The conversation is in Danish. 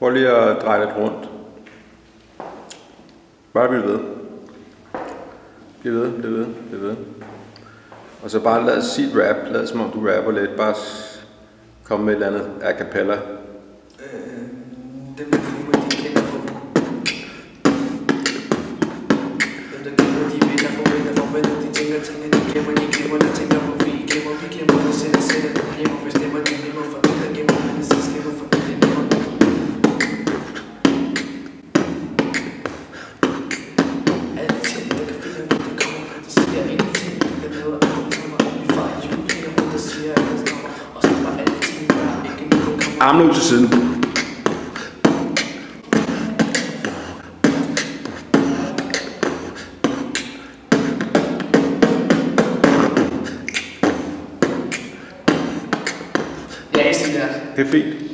Prøv lige at dreje lidt rundt. Bare bliv ved. Bliv ved, bliv ved, bliv ved. Og så bare lad sit rap, lad som om du rapper lidt, bare komme med et eller andet a cappella. Armene ud til siden. Ja, jeg siger det. Det er fint.